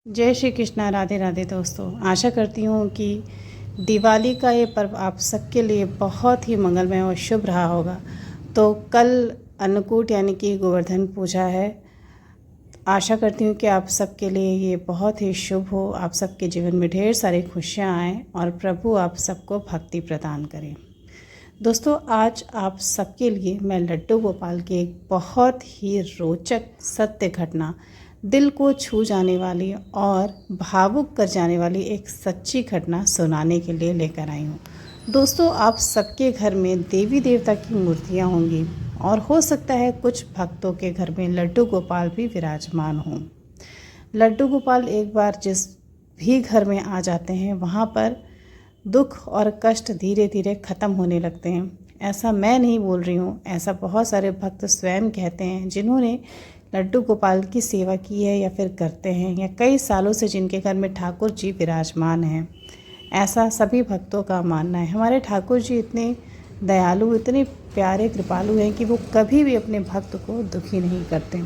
जय श्री कृष्णा। राधे राधे दोस्तों। आशा करती हूँ कि दिवाली का ये पर्व आप सबके लिए बहुत ही मंगलमय और शुभ रहा होगा। तो कल अन्नकूट यानी कि गोवर्धन पूजा है। आशा करती हूँ कि आप सबके लिए ये बहुत ही शुभ हो, आप सबके जीवन में ढेर सारी खुशियाँ आएँ और प्रभु आप सबको भक्ति प्रदान करें। दोस्तों, आज आप सबके लिए मैं लड्डू गोपाल की एक बहुत ही रोचक सत्य घटना, दिल को छू जाने वाली और भावुक कर जाने वाली एक सच्ची घटना सुनाने के लिए लेकर आई हूँ। दोस्तों, आप सबके घर में देवी देवता की मूर्तियाँ होंगी और हो सकता है कुछ भक्तों के घर में लड्डू गोपाल भी विराजमान हों। लड्डू गोपाल एक बार जिस भी घर में आ जाते हैं वहाँ पर दुख और कष्ट धीरे धीरे ख़त्म होने लगते हैं। ऐसा मैं नहीं बोल रही हूँ, ऐसा बहुत सारे भक्त स्वयं कहते हैं जिन्होंने लड्डू गोपाल की सेवा की है या फिर करते हैं या कई सालों से जिनके घर में ठाकुर जी विराजमान हैं। ऐसा सभी भक्तों का मानना है। हमारे ठाकुर जी इतने दयालु, इतने प्यारे, कृपालु हैं कि वो कभी भी अपने भक्त को दुखी नहीं करते।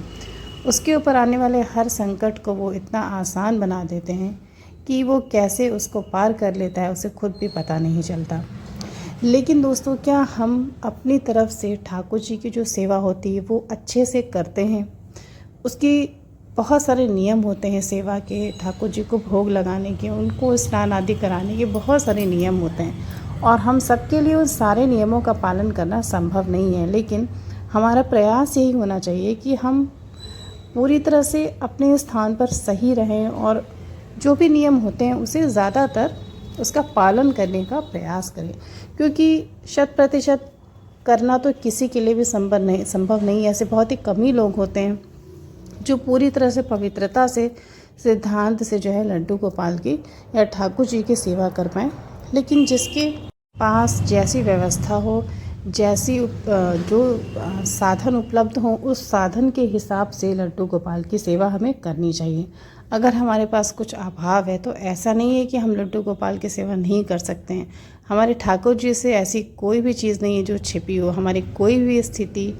उसके ऊपर आने वाले हर संकट को वो इतना आसान बना देते हैं कि वो कैसे उसको पार कर लेता है उसे खुद भी पता नहीं चलता। लेकिन दोस्तों, क्या हम अपनी तरफ से ठाकुर जी की जो सेवा होती है वो अच्छे से करते हैं? उसकी बहुत सारे नियम होते हैं सेवा के, ठाकुर जी को भोग लगाने के, उनको स्नान आदि कराने के बहुत सारे नियम होते हैं और हम सबके लिए उन सारे नियमों का पालन करना संभव नहीं है। लेकिन हमारा प्रयास यही होना चाहिए कि हम पूरी तरह से अपने स्थान पर सही रहें और जो भी नियम होते हैं उसे ज़्यादातर उसका पालन करने का प्रयास करें, क्योंकि 100% करना तो किसी के लिए भी संभव नहीं। ऐसे बहुत ही कम ही लोग होते हैं जो पूरी तरह से पवित्रता से, सिद्धांत से जो है लड्डू गोपाल की या ठाकुर जी की सेवा कर पाएँ। लेकिन जिसके पास जैसी व्यवस्था हो, जैसी जो साधन उपलब्ध हो, उस साधन के हिसाब से लड्डू गोपाल की सेवा हमें करनी चाहिए। अगर हमारे पास कुछ अभाव है तो ऐसा नहीं है कि हम लड्डू गोपाल की सेवा नहीं कर सकते हैं। हमारे ठाकुर जी से ऐसी कोई भी चीज़ नहीं है जो छिपी हो। हमारी कोई भी स्थिति,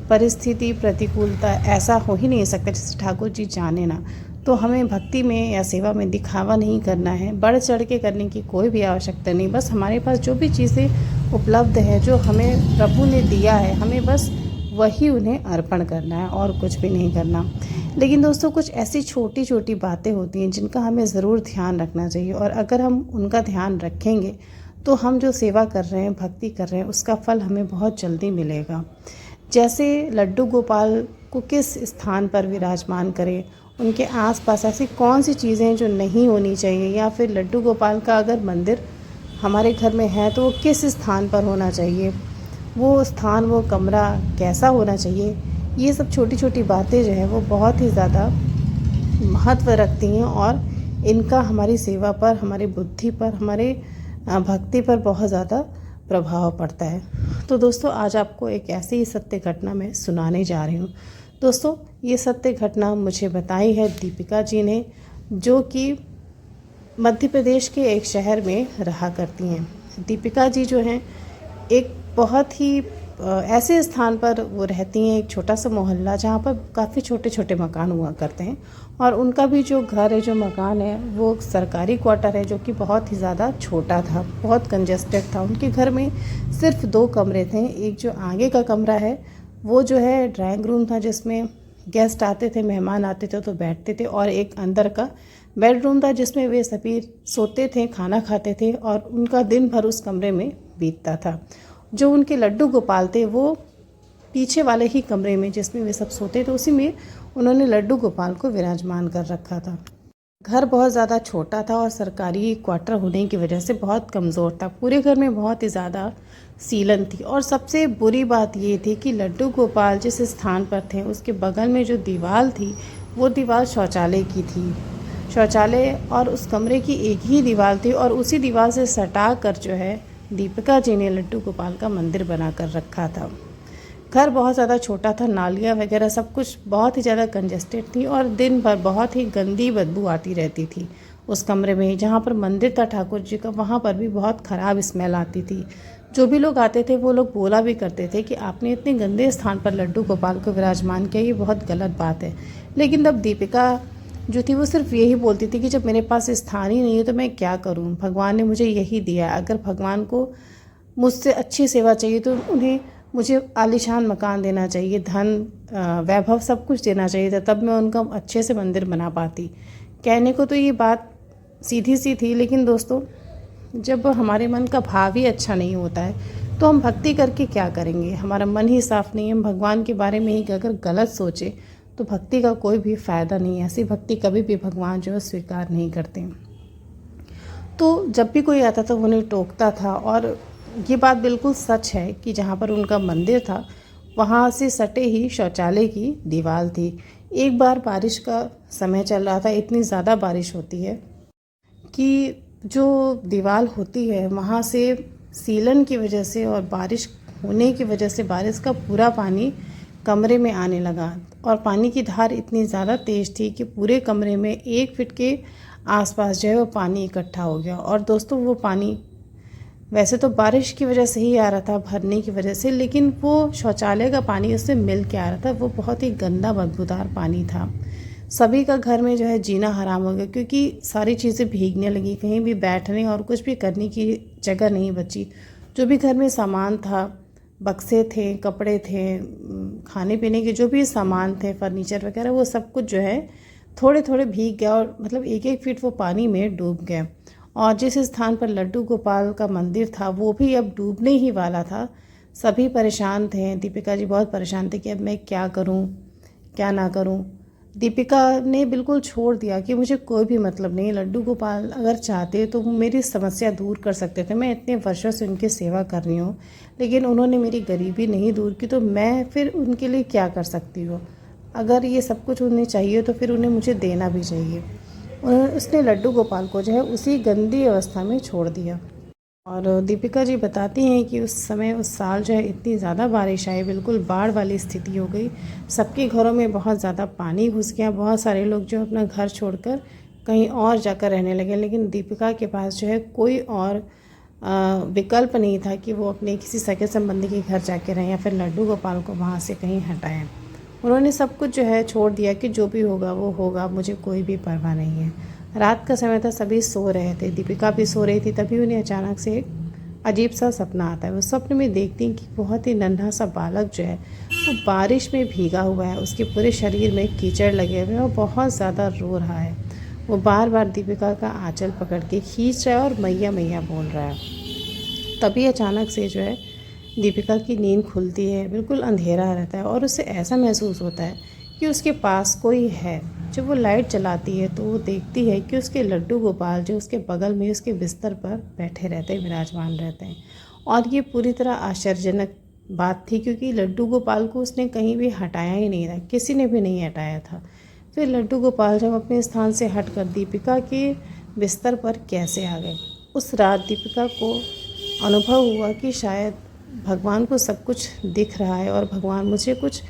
परिस्थिति, प्रतिकूलता ऐसा हो ही नहीं सकता जिसे ठाकुर जी जाने ना। तो हमें भक्ति में या सेवा में दिखावा नहीं करना है, बढ़ चढ़ के करने की कोई भी आवश्यकता नहीं। बस हमारे पास जो भी चीज़ें उपलब्ध है, जो हमें प्रभु ने दिया है, हमें बस वही उन्हें अर्पण करना है और कुछ भी नहीं करना। लेकिन दोस्तों, कुछ ऐसी छोटी छोटी बातें होती हैं जिनका हमें ज़रूर ध्यान रखना चाहिए और अगर हम उनका ध्यान रखेंगे तो हम जो सेवा कर रहे हैं, भक्ति कर रहे हैं, उसका फल हमें बहुत जल्दी मिलेगा। जैसे लड्डू गोपाल को किस स्थान पर विराजमान करें, उनके आसपास ऐसी कौन सी चीज़ें हैं जो नहीं होनी चाहिए, या फिर लड्डू गोपाल का अगर मंदिर हमारे घर में है तो वो किस स्थान पर होना चाहिए, वो स्थान, वो कमरा कैसा होना चाहिए। ये सब छोटी छोटी बातें जो है वो बहुत ही ज़्यादा महत्व रखती हैं और इनका हमारी सेवा पर, हमारी बुद्धि पर, हमारे भक्ति पर बहुत ज़्यादा प्रभाव पड़ता है। तो दोस्तों, आज आपको एक ऐसी ही सत्य घटना मैं सुनाने जा रही हूँ। दोस्तों, ये सत्य घटना मुझे बताई है दीपिका जी ने, जो कि मध्य प्रदेश के एक शहर में रहा करती हैं। दीपिका जी जो हैं एक बहुत ही ऐसे स्थान पर वो रहती हैं, एक छोटा सा मोहल्ला जहाँ पर काफ़ी छोटे छोटे मकान हुआ करते हैं और उनका भी जो घर है, जो मकान है, वो सरकारी क्वार्टर है जो कि बहुत ही ज़्यादा छोटा था, बहुत कंजेस्टेड था। उनके घर में सिर्फ 2 कमरे थे। एक जो आगे का कमरा है वो जो है ड्राइंग रूम था, जिसमें गेस्ट आते थे, मेहमान आते थे तो बैठते थे, और एक अंदर का बेडरूम था जिसमें वे सभी सोते थे, खाना खाते थे और उनका दिन भर उस कमरे में बीतता था। जो उनके लड्डू गोपाल थे वो पीछे वाले ही कमरे में, जिसमें वे सब सोते थे, उसी में उन्होंने लड्डू गोपाल को विराजमान कर रखा था। घर बहुत ज़्यादा छोटा था और सरकारी क्वार्टर होने की वजह से बहुत कमज़ोर था। पूरे घर में बहुत ही ज़्यादा सीलन थी और सबसे बुरी बात ये थी कि लड्डू गोपाल जिस स्थान पर थे उसके बगल में जो दीवार थी वो दीवार शौचालय की थी। शौचालय और उस कमरे की एक ही दीवार थी और उसी दीवार से सटा कर जो है दीपिका जी ने लड्डू गोपाल का मंदिर बना कर रखा था। घर बहुत ज़्यादा छोटा था, नालियाँ वगैरह सब कुछ बहुत ही ज़्यादा कंजेस्टेड थी और दिन भर बहुत ही गंदी बदबू आती रहती थी उस कमरे में। जहाँ पर मंदिर था ठाकुर जी का, वहाँ पर भी बहुत ख़राब स्मेल आती थी। जो भी लोग आते थे वो लोग बोला भी करते थे कि आपने इतने गंदे स्थान पर लड्डू गोपाल को विराजमान किया, ये बहुत गलत बात है। लेकिन तब दीपिका जो थी वो सिर्फ यही बोलती थी कि जब मेरे पास स्थान ही नहीं है तो मैं क्या करूं, भगवान ने मुझे यही दिया, अगर भगवान को मुझसे अच्छी सेवा चाहिए तो उन्हें मुझे आलीशान मकान देना चाहिए, धन वैभव सब कुछ देना चाहिए था, तब मैं उनका अच्छे से मंदिर बना पाती। कहने को तो ये बात सीधी सी थी, लेकिन दोस्तों जब हमारे मन का भाव ही अच्छा नहीं होता है तो हम भक्ति करके क्या करेंगे। हमारा मन ही साफ नहीं है, हम भगवान के बारे में ही अगर गलत सोचे तो भक्ति का कोई भी फ़ायदा नहीं है। ऐसी भक्ति कभी भी भगवान जो है स्वीकार नहीं करते। तो जब भी कोई आता था वो उन्हें टोकता था, और ये बात बिल्कुल सच है कि जहाँ पर उनका मंदिर था वहाँ से सटे ही शौचालय की दीवार थी। एक बार बारिश का समय चल रहा था, इतनी ज़्यादा बारिश होती है कि जो दीवार होती है वहाँ से सीलन की वजह से और बारिश होने की वजह से बारिश का पूरा पानी कमरे में आने लगा, और पानी की धार इतनी ज़्यादा तेज़ थी कि पूरे कमरे में 1 फीट के आसपास जो है वो पानी इकट्ठा हो गया। और दोस्तों वो पानी वैसे तो बारिश की वजह से ही आ रहा था, भरने की वजह से, लेकिन वो शौचालय का पानी उससे मिल के आ रहा था, वो बहुत ही गंदा बदबूदार पानी था। सभी का घर में जो है जीना हराम हो गया, क्योंकि सारी चीज़ें भीगने लगी, कहीं भी बैठने और कुछ भी करने की जगह नहीं बची। जो भी घर में सामान था, बक्से थे, कपड़े थे, खाने पीने के जो भी सामान थे, फर्नीचर वगैरह, वो सब कुछ जो है थोड़े थोड़े भीग गया, और मतलब 1-1 फीट वो पानी में डूब गया। और जिस स्थान पर लड्डू गोपाल का मंदिर था वो भी अब डूबने ही वाला था। सभी परेशान थे, दीपिका जी बहुत परेशान थे कि अब मैं क्या करूं, क्या ना करूं। दीपिका ने बिल्कुल छोड़ दिया कि मुझे कोई भी मतलब नहीं, लड्डू गोपाल अगर चाहते तो मेरी समस्या दूर कर सकते थे। मैं इतने वर्षों से उनकी सेवा कर रही हूँ, लेकिन उन्होंने मेरी गरीबी नहीं दूर की, तो मैं फिर उनके लिए क्या कर सकती हूँ। अगर ये सब कुछ उन्हें चाहिए तो फिर उन्हें मुझे देना भी चाहिए। उसने लड्डू गोपाल को जो है उसी गंदी अवस्था में छोड़ दिया। और दीपिका जी बताती हैं कि उस समय उस साल जो है इतनी ज़्यादा बारिश आई, बिल्कुल बाढ़ वाली स्थिति हो गई, सबके घरों में बहुत ज़्यादा पानी घुस गया, बहुत सारे लोग जो अपना घर छोड़कर कहीं और जाकर रहने लगे। लेकिन दीपिका के पास जो है कोई और विकल्प नहीं था कि वो अपने किसी सगे संबंधी के घर जाके रहें या फिर लड्डू गोपाल को वहाँ से कहीं हटाएं। उन्होंने सब कुछ जो है छोड़ दिया कि जो भी होगा वो होगा, मुझे कोई भी परवाह नहीं है। रात का समय था, सभी सो रहे थे, दीपिका भी सो रही थी, तभी उन्हें अचानक से एक अजीब सा सपना आता है। वो सपने में देखती हैं कि बहुत ही नन्हा सा बालक जो है वो बारिश में भीगा हुआ है, उसके पूरे शरीर में कीचड़ लगे हुए हैं और बहुत ज़्यादा रो रहा है। वो बार बार दीपिका का आंचल पकड़ के खींच रहा है और मैया मैया बोल रहा है। तभी अचानक से जो है दीपिका की नींद खुलती है, बिल्कुल अंधेरा रहता है और उसे ऐसा महसूस होता है कि उसके पास कोई है। जब वो लाइट जलाती है तो वो देखती है कि उसके लड्डू गोपाल जो उसके बगल में उसके बिस्तर पर बैठे रहते हैं, विराजमान रहते हैं। और ये पूरी तरह आश्चर्यजनक बात थी, क्योंकि लड्डू गोपाल को उसने कहीं भी हटाया ही नहीं था, किसी ने भी नहीं हटाया था। फिर लड्डू गोपाल जब अपने स्थान से हटकर दीपिका के बिस्तर पर कैसे आ गए। उस रात दीपिका को अनुभव हुआ कि शायद भगवान को सब कुछ दिख रहा है और भगवान मुझे कुछ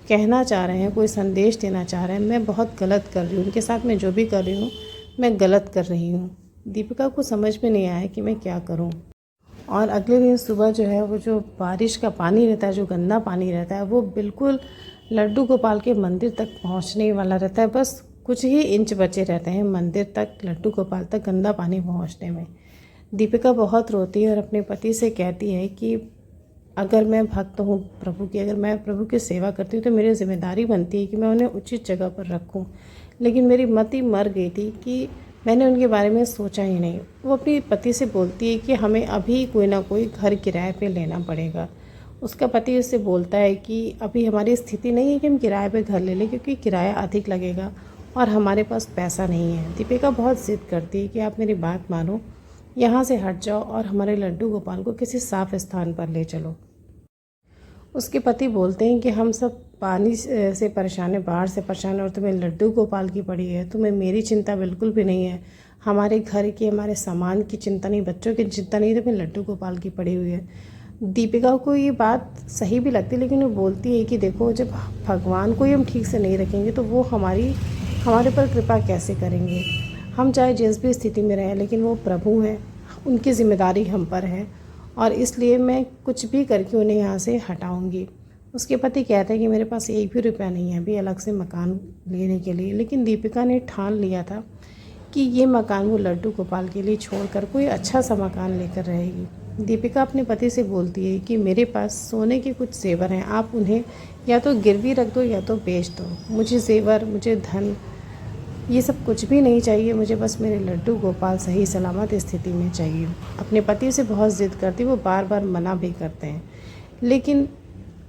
कहना चाह रहे हैं, कोई संदेश देना चाह रहे हैं। मैं बहुत गलत कर रही हूँ, उनके साथ मैं जो भी कर रही हूँ मैं गलत कर रही हूँ। दीपिका को समझ में नहीं आया कि मैं क्या करूँ। और अगले दिन सुबह जो है वो जो बारिश का पानी रहता है, जो गंदा पानी रहता है, वो बिल्कुल लड्डू गोपाल के मंदिर तक पहुँचने वाला रहता है। बस कुछ ही इंच बचे रहते हैं मंदिर तक, लड्डू गोपाल तक गंदा पानी पहुँचने में। दीपिका बहुत रोती है और अपने पति से कहती है कि अगर मैं भक्त हूँ प्रभु की, अगर मैं प्रभु की सेवा करती हूँ तो मेरी जिम्मेदारी बनती है कि मैं उन्हें उचित जगह पर रखूँ। लेकिन मेरी मति मर गई थी कि मैंने उनके बारे में सोचा ही नहीं। वो अपने पति से बोलती है कि हमें अभी कोई ना कोई घर किराए पे लेना पड़ेगा। उसका पति उससे बोलता है कि अभी हमारी स्थिति नहीं है कि हम किराए पे घर ले लें, क्योंकि किराया अधिक लगेगा और हमारे पास पैसा नहीं है। दीपिका बहुत ज़िद करती है कि आप मेरी बात मानो, यहाँ से हट जाओ और हमारे लड्डू गोपाल को किसी साफ स्थान पर ले चलो। उसके पति बोलते हैं कि हम सब पानी से परेशान हैं, बाढ़ से परेशान हैं, और तुम्हें लड्डू गोपाल की पड़ी है, तुम्हें मेरी चिंता बिल्कुल भी नहीं है, हमारे घर की, हमारे सामान की चिंता नहीं, बच्चों की चिंता नहीं, तुम्हें लड्डू गोपाल की पड़ी हुई है। दीपिका को ये बात सही भी लगती है, लेकिन वो बोलती है कि देखो, जब भगवान को ही हम ठीक से नहीं रखेंगे तो वो हमारे पर कृपा कैसे करेंगे। हम चाहे जिस भी स्थिति में रहें, लेकिन वो प्रभु हैं, उनकी जिम्मेदारी हम पर है, और इसलिए मैं कुछ भी करके उन्हें यहाँ से हटाऊंगी। उसके पति कहते हैं कि मेरे पास एक भी रुपया नहीं है अभी अलग से मकान लेने के लिए, लेकिन दीपिका ने ठान लिया था कि ये मकान वो लड्डू गोपाल के लिए छोड़कर कोई अच्छा सा मकान लेकर रहेगी। दीपिका अपने पति से बोलती है कि मेरे पास सोने के कुछ जेवर हैं, आप उन्हें या तो गिरवी रख दो या तो बेच दो। मुझे जेवर, मुझे धन, ये सब कुछ भी नहीं चाहिए, मुझे बस मेरे लड्डू गोपाल सही सलामत स्थिति में चाहिए। अपने पति से बहुत ज़िद करती, वो बार बार मना भी करते हैं, लेकिन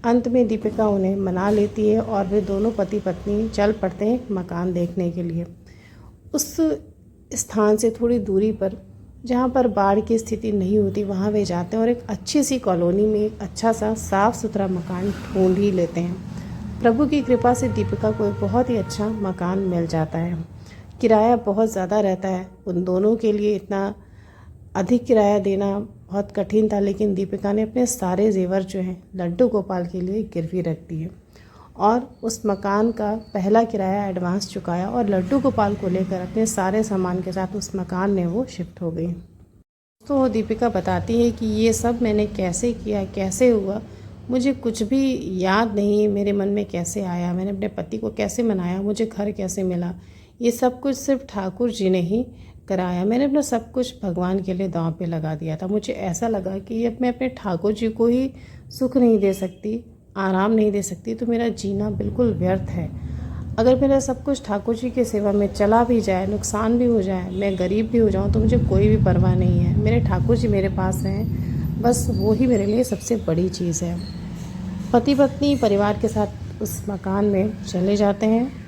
अंत में दीपिका उन्हें मना लेती है और वे दोनों पति पत्नी चल पड़ते हैं मकान देखने के लिए। उस स्थान से थोड़ी दूरी पर जहाँ पर बाढ़ की स्थिति नहीं होती वहाँ वे जाते हैं और एक अच्छी सी कॉलोनी में एक अच्छा सा साफ़ सुथरा मकान ढूंढ ही लेते हैं। प्रभु की कृपा से दीपिका को एक बहुत ही अच्छा मकान मिल जाता है। किराया बहुत ज़्यादा रहता है, उन दोनों के लिए इतना अधिक किराया देना बहुत कठिन था, लेकिन दीपिका ने अपने सारे जेवर जो हैं लड्डू गोपाल के लिए गिरवी रख दिए और उस मकान का पहला किराया एडवांस चुकाया और लड्डू गोपाल को लेकर अपने सारे सामान के साथ उस मकान में वो शिफ्ट हो गई। तो दीपिका बताती है कि ये सब मैंने कैसे किया, कैसे हुआ, मुझे कुछ भी याद नहीं, मेरे मन में कैसे आया, मैंने अपने पति को कैसे मनाया, मुझे घर कैसे मिला, ये सब कुछ सिर्फ ठाकुर जी ने ही कराया। मैंने अपना सब कुछ भगवान के लिए दांव पे लगा दिया था। मुझे ऐसा लगा कि अब मैं अपने ठाकुर जी को ही सुख नहीं दे सकती, आराम नहीं दे सकती, तो मेरा जीना बिल्कुल व्यर्थ है। अगर मेरा सब कुछ ठाकुर जी की सेवा में चला भी जाए, नुकसान भी हो जाए, मैं गरीब भी हो जाऊं, तो मुझे कोई भी परवाह नहीं है। मेरे ठाकुर जी मेरे पास हैं, बस वो ही मेरे लिए सबसे बड़ी चीज़ है। पति पत्नी परिवार के साथ उस मकान में चले जाते हैं।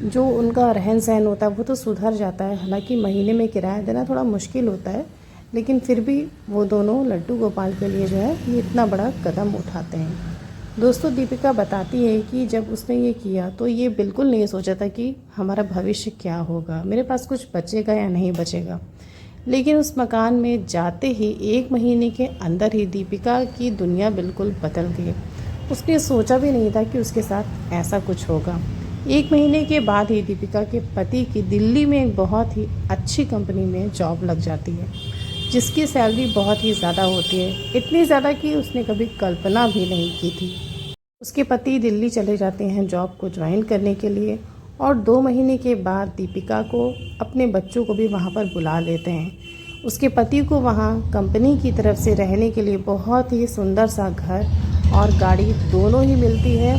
जो उनका रहन सहन होता है वो तो सुधर जाता है, हालांकि महीने में किराया देना थोड़ा मुश्किल होता है, लेकिन फिर भी वो दोनों लड्डू गोपाल के लिए जो है ये इतना बड़ा कदम उठाते हैं। दोस्तों, दीपिका बताती है कि जब उसने ये किया तो ये बिल्कुल नहीं सोचा था कि हमारा भविष्य क्या होगा, मेरे पास कुछ बचेगा या नहीं बचेगा। लेकिन उस मकान में जाते ही 1 महीने के अंदर ही दीपिका की दुनिया बिल्कुल बदल गई। उसने सोचा भी नहीं था कि उसके साथ ऐसा कुछ होगा। 1 महीने के बाद ही दीपिका के पति की दिल्ली में एक बहुत ही अच्छी कंपनी में जॉब लग जाती है, जिसकी सैलरी बहुत ही ज़्यादा होती है, इतनी ज़्यादा कि उसने कभी कल्पना भी नहीं की थी। उसके पति दिल्ली चले जाते हैं जॉब को ज्वाइन करने के लिए और 2 महीने के बाद दीपिका को अपने बच्चों को भी वहाँ पर बुला लेते हैं। उसके पति को वहाँ कंपनी की तरफ से रहने के लिए बहुत ही सुंदर सा घर और गाड़ी दोनों ही मिलती है,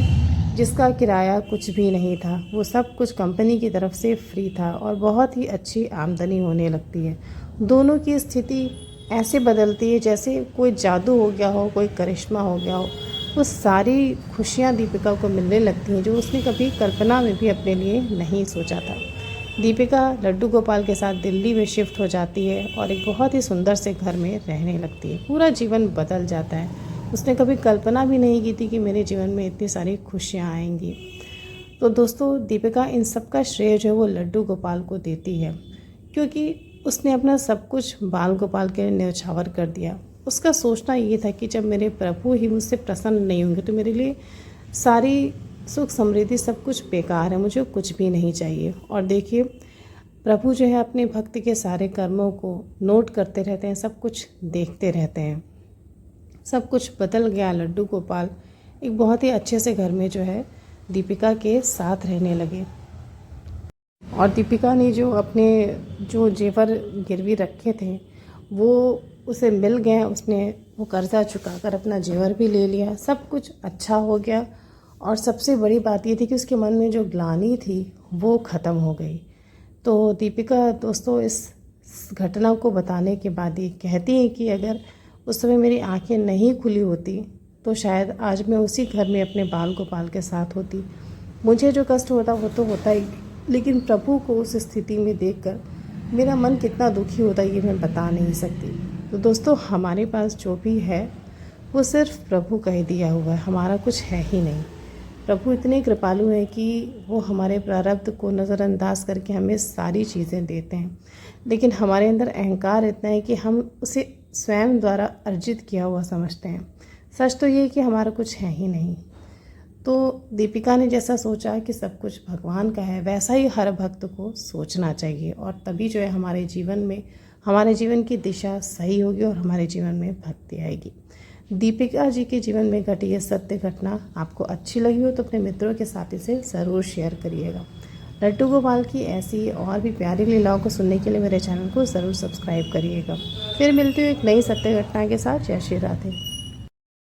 जिसका किराया कुछ भी नहीं था। वो सब कुछ कंपनी की तरफ से फ्री था और बहुत ही अच्छी आमदनी होने लगती है। दोनों की स्थिति ऐसे बदलती है जैसे कोई जादू हो गया हो, कोई करिश्मा हो गया हो। वो सारी खुशियाँ दीपिका को मिलने लगती हैं जो उसने कभी कल्पना में भी अपने लिए नहीं सोचा था। दीपिका लड्डू गोपाल के साथ दिल्ली में शिफ्ट हो जाती है और एक बहुत ही सुंदर से घर में रहने लगती है। पूरा जीवन बदल जाता है। उसने कभी कल्पना भी नहीं की थी कि मेरे जीवन में इतनी सारी खुशियाँ आएंगी। तो दोस्तों, दीपिका इन सब का श्रेय जो है वो लड्डू गोपाल को देती है, क्योंकि उसने अपना सब कुछ बाल गोपाल के लिए न्यौछावर कर दिया। उसका सोचना ये था कि जब मेरे प्रभु ही मुझसे प्रसन्न नहीं होंगे तो मेरे लिए सारी सुख समृद्धि सब कुछ बेकार है, मुझे कुछ भी नहीं चाहिए। और देखिए, प्रभु जो है अपने भक्त के सारे कर्मों को नोट करते रहते हैं, सब कुछ देखते रहते हैं। सब कुछ बदल गया। लड्डू गोपाल एक बहुत ही अच्छे से घर में जो है दीपिका के साथ रहने लगे और दीपिका ने जो जेवर गिरवी रखे थे वो उसे मिल गए। उसने वो कर्ज़ा चुकाकर अपना जेवर भी ले लिया, सब कुछ अच्छा हो गया। और सबसे बड़ी बात ये थी कि उसके मन में जो ग्लानि थी वो ख़त्म हो गई। तो दीपिका दोस्तों इस घटना को बताने के बाद ये कहती है कि अगर उस समय मेरी आंखें नहीं खुली होती तो शायद आज मैं उसी घर में अपने बाल गोपाल के साथ होती। मुझे जो कष्ट होता वो तो होता ही, लेकिन प्रभु को उस स्थिति में देखकर मेरा मन कितना दुखी होता ये मैं बता नहीं सकती। तो दोस्तों, हमारे पास जो भी है वो सिर्फ प्रभु का ही दिया हुआ है, हमारा कुछ है ही नहीं। प्रभु इतने कृपालु हैं कि वो हमारे प्रारब्ध को नज़रअंदाज करके हमें सारी चीज़ें देते हैं, लेकिन हमारे अंदर अहंकार इतना है कि हम उसे स्वयं द्वारा अर्जित किया हुआ समझते हैं। सच तो ये है कि हमारा कुछ है ही नहीं। तो दीपिका ने जैसा सोचा कि सब कुछ भगवान का है, वैसा ही हर भक्त को सोचना चाहिए और तभी जो है हमारे जीवन की दिशा सही होगी और हमारे जीवन में भक्ति आएगी। दीपिका जी के जीवन में घटी ये सत्य घटना आपको अच्छी लगी हो तो अपने मित्रों के साथ इसे ज़रूर शेयर करिएगा। लड्डू गोपाल की ऐसी और भी प्यारी लीलाओं को सुनने के लिए मेरे चैनल को ज़रूर सब्सक्राइब करिएगा। फिर मिलती हूँ एक नई सत्य घटना के साथ। जय श्री राधे।